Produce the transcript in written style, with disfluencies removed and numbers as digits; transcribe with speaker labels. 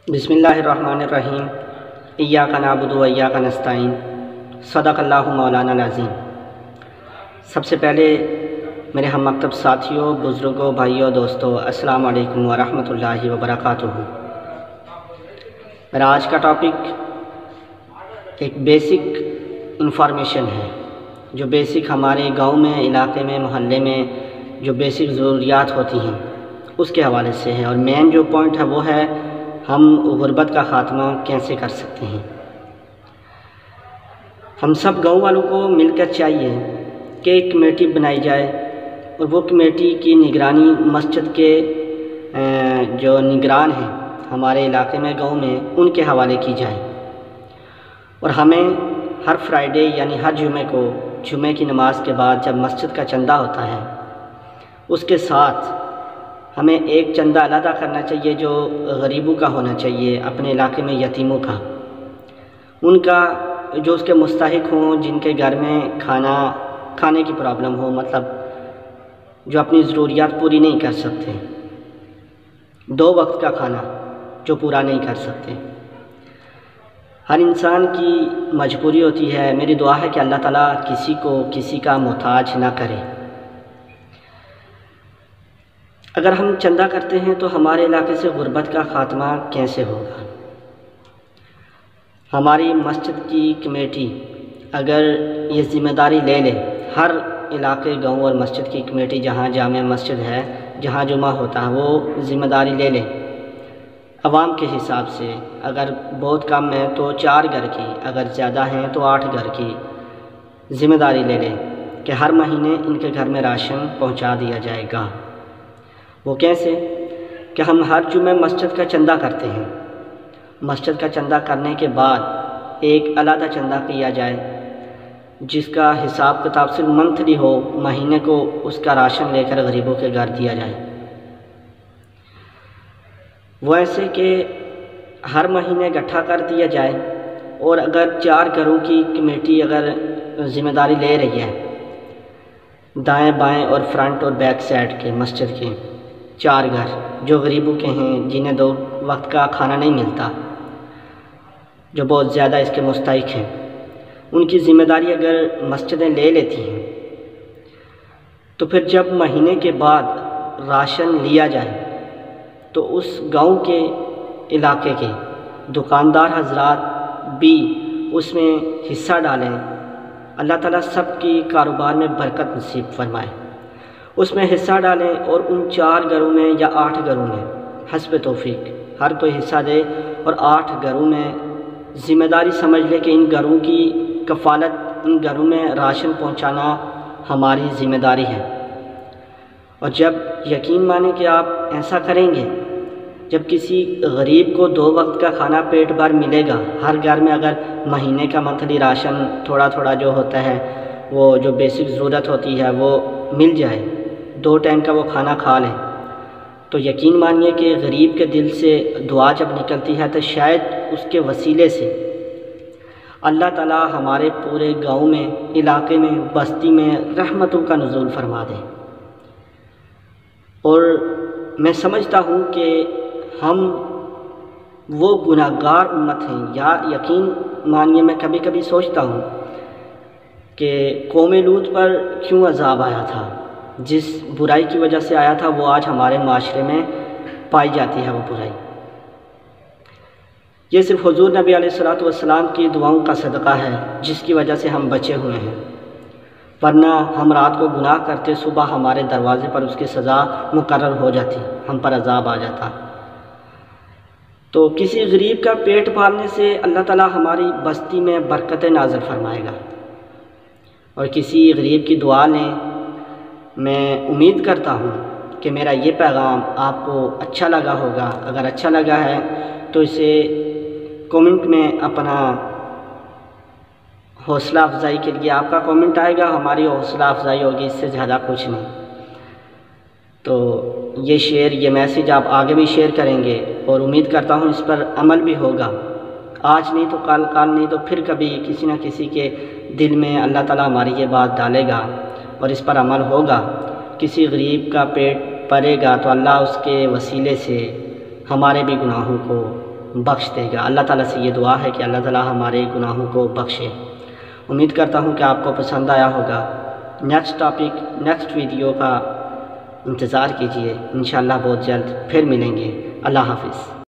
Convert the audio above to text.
Speaker 1: بسم اللہ الرحمن الرحیم ایاک نعبد و ایاک نستعین صدق اللہ مولانا العظیم۔ سب سے پہلے میرے ہم مکتب ساتھیوں، بزرگوں، بھائیوں، دوستوں، السلام علیکم ورحمۃ اللہ وبرکاتہ۔ میرا آج کا ٹاپک ایک بیسک انفارمیشن ہے، جو بیسک ہمارے گاؤں میں، علاقے میں، محلے میں جو بیسک ضروریات ہوتی ہیں اس کے حوالے سے ہے، اور مین جو پوائنٹ ہے وہ ہے ہم غربت کا خاتمہ کیسے کر سکتے ہیں۔ ہم سب گاؤں والوں کو مل کر چاہیے کہ ایک کمیٹی بنائی جائے، اور وہ کمیٹی کی نگرانی مسجد کے جو نگران ہیں ہمارے علاقے میں، گاؤں میں، ان کے حوالے کی جائے، اور ہمیں ہر فرائیڈے یعنی ہر جمعے کو، جمعے کی نماز کے بعد جب مسجد کا چندہ ہوتا ہے، اس کے ساتھ ہمیں ایک چندہ علیحدہ کرنا چاہیے جو غریبوں کا ہونا چاہیے، اپنے علاقے میں یتیموں کا، ان کا جو اس کے مستحق ہوں، جن کے گھر میں کھانے کی پرابلم ہو، مطلب جو اپنی ضروریات پوری نہیں کر سکتے، 2 وقت کا کھانا جو پورا نہیں کر سکتے۔ ہر انسان کی مجبوری ہوتی ہے، میری دعا ہے کہ اللہ تعالیٰ کسی کو کسی کا محتاج نہ کرے۔ اگر ہم چندہ کرتے ہیں تو ہمارے علاقے سے غربت کا خاتمہ کیسے ہوگا؟ ہماری مسجد کی کمیٹی اگر یہ ذمہ داری لے لے، ہر علاقے، گاؤں اور مسجد کی کمیٹی، جہاں جامع مسجد ہے، جہاں جمعہ ہوتا ہے، وہ ذمہ داری لے لے عوام کے حساب سے، اگر بہت کم ہے تو 4 گھر کی، اگر زیادہ ہیں تو 8 گھر کی ذمہ داری لے لے کہ ہر مہینے ان کے گھر میں راشن پہنچا دیا جائے گا۔ وہ کیسے؟ کہ ہم ہر جمعہ مسجد کا چندہ کرتے ہیں، مسجد کا چندہ کرنے کے بعد ایک علیحدہ چندہ کیا جائے جس کا حساب کتاب صرف منتھلی ہو، مہینے کو اس کا راشن لے کر غریبوں کے گھر دیا جائے۔ وہ ایسے کہ ہر مہینے اکٹھا کر دیا جائے، اور اگر 4 گھروں کی کمیٹی اگر ذمہ داری لے رہی ہے، دائیں بائیں اور فرنٹ اور بیک سائڈ کے مسجد کے 4 گھر جو غریبوں کے ہیں، جنہیں 2 وقت کا کھانا نہیں ملتا، جو بہت زیادہ اس کے مستحق ہیں، ان کی ذمہ داری اگر مسجدیں لے لیتی ہیں، تو پھر جب مہینے کے بعد راشن لیا جائے تو اس گاؤں کے علاقے کے دکاندار حضرات بھی اس میں حصہ ڈالیں۔ اللہ تعالیٰ سب کی کاروبار میں برکت نصیب فرمائے، اس میں حصہ ڈالیں، اور ان 4 گھروں میں یا 8 گھروں میں حسب توفیق ہر کوئی حصہ دے، اور 8 گھروں میں ذمہ داری سمجھ لے کہ ان گھروں کی کفالت، ان گھروں میں راشن پہنچانا ہماری ذمہ داری ہے۔ اور جب یقین مانیں کہ آپ ایسا کریں گے، جب کسی غریب کو 2 وقت کا کھانا پیٹ بھر ملے گا، ہر گھر میں اگر مہینے کا منتھلی راشن تھوڑا تھوڑا جو ہوتا ہے، وہ جو بیسک ضرورت ہوتی ہے وہ مل جائے، 2 ٹائم کا وہ کھانا کھا لیں، تو یقین مانیے کہ غریب کے دل سے دعا جب نکلتی ہے تو شاید اس کے وسیلے سے اللہ تعالیٰ ہمارے پورے گاؤں میں، علاقے میں، بستی میں رحمتوں کا نزول فرما دے۔ اور میں سمجھتا ہوں کہ ہم وہ گناہگار امت ہیں، یا یقین مانیے میں کبھی کبھی سوچتا ہوں کہ قوم لوط پر کیوں عذاب آیا تھا، جس برائی کی وجہ سے آیا تھا وہ آج ہمارے معاشرے میں پائی جاتی ہے وہ برائی۔ یہ صرف حضور نبی علیہ الصلوۃ والسلام کی دعاؤں کا صدقہ ہے جس کی وجہ سے ہم بچے ہوئے ہیں، ورنہ ہم رات کو گناہ کرتے، صبح ہمارے دروازے پر اس کی سزا مقرر ہو جاتی، ہم پر عذاب آ جاتا۔ تو کسی غریب کا پیٹ پالنے سے اللہ تعالیٰ ہماری بستی میں برکتیں نازل فرمائے گا، اور کسی غریب کی دعا لیں۔ میں امید کرتا ہوں کہ میرا یہ پیغام آپ کو اچھا لگا ہوگا، اگر اچھا لگا ہے تو اسے کومنٹ میں اپنا حوصلہ افزائی کے لیے آپ کا کومنٹ آئے گا، ہماری حوصلہ افزائی ہوگی، اس سے زیادہ کچھ نہیں۔ تو یہ میسیج آپ آگے بھی شیئر کریں گے، اور امید کرتا ہوں اس پر عمل بھی ہوگا، آج نہیں تو کل نہیں تو پھر کبھی کسی نہ کسی کے دل میں اللہ تعالیٰ ہماری یہ بات ڈالے گا، اور اس پر عمل ہوگا۔ کسی غریب کا پیٹ بھرے گا تو اللہ اس کے وسیلے سے ہمارے بھی گناہوں کو بخش دے گا۔ اللہ تعالیٰ سے یہ دعا ہے کہ اللہ تعالیٰ ہمارے گناہوں کو بخشے۔ امید کرتا ہوں کہ آپ کو پسند آیا ہوگا۔ نیکسٹ ٹاپک، نیکسٹ ویڈیو کا انتظار کیجیے، انشاءاللہ بہت جلد پھر ملیں گے۔ اللہ حافظ۔